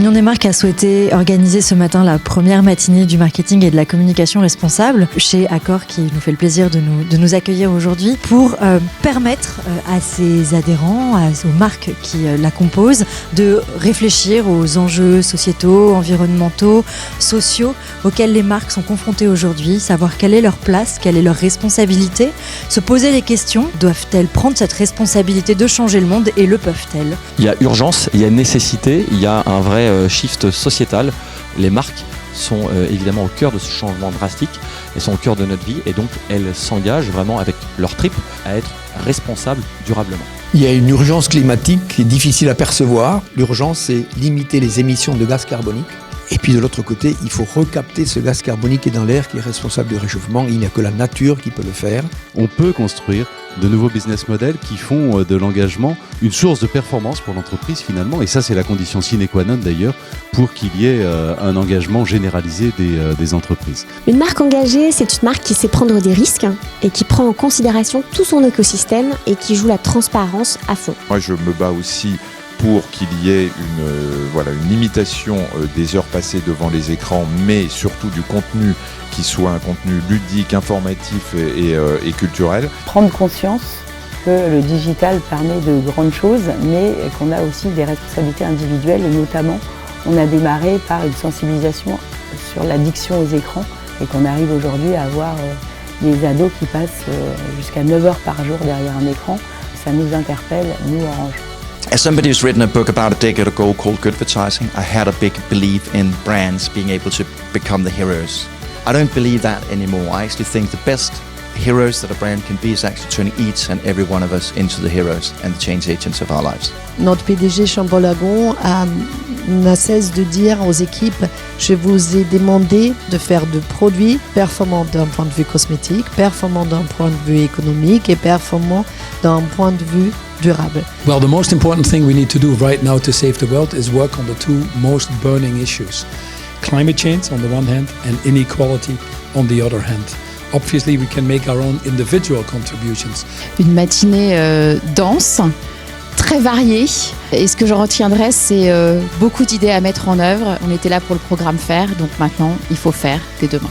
l'Union des marques a souhaité organiser ce matin la première matinée du marketing et de la communication responsable chez Accor, qui nous fait le plaisir de nous accueillir aujourd'hui pour permettre à ses adhérents, aux marques qui la composent, de réfléchir aux enjeux sociétaux, environnementaux, sociaux auxquels les marques sont confrontées aujourd'hui, savoir quelle est leur place, quelle est leur responsabilité, se poser des questions, doivent-elles prendre cette responsabilité de changer le monde et le peuvent-elles ? Il y a urgence, il y a nécessité, il y a un vrai shift sociétal. Les marques sont évidemment au cœur de ce changement drastique, elles sont au cœur de notre vie et donc elles s'engagent vraiment avec leur tripes à être responsables durablement. Il y a une urgence climatique qui est difficile à percevoir. L'urgence, c'est limiter les émissions de gaz carbonique. Et puis de l'autre côté, il faut recapter ce gaz carbonique qui est dans l'air, qui est responsable du réchauffement. Il n'y a que la nature qui peut le faire. On peut construire de nouveaux business models qui font de l'engagement une source de performance pour l'entreprise finalement. Et ça, c'est la condition sine qua non d'ailleurs pour qu'il y ait un engagement généralisé des entreprises. Une marque engagée, c'est une marque qui sait prendre des risques et qui prend en considération tout son écosystème et qui joue la transparence à fond. Moi, je me bats aussi pour qu'il y ait une limitation des heures passées devant les écrans, mais surtout du contenu qui soit un contenu ludique, informatif et culturel. Prendre conscience que le digital permet de grandes choses, mais qu'on a aussi des responsabilités individuelles, et notamment on a démarré par une sensibilisation sur l'addiction aux écrans et qu'on arrive aujourd'hui à avoir des ados qui passent jusqu'à 9 heures par jour derrière un écran. Ça nous interpelle, nous Orange. As somebody who's written a book about a decade ago called Good Advertising, I had a big belief in brands being able to become the heroes. I don't believe that anymore. I actually think the best heroes that a brand can be is actually turning each and every one of us into the heroes and the change agents of our lives. Notre PDG Chambre-Lagon n'a cesse de dire aux équipes, je vous ai demandé de faire de produits performants d'un point de vue cosmétique, performants d'un point de vue économique et performants d'un point de vue durable. Well, the most important thing we need to do right now to save the world is work on the two most burning issues. Climate change on the one hand and inequality on the other hand. Obviously, we can make our own individual contributions. Une matinée dense, très variée. Et ce que je retiendrai, c'est beaucoup d'idées à mettre en œuvre. On était là pour le programme faire, donc maintenant, il faut faire dès demain.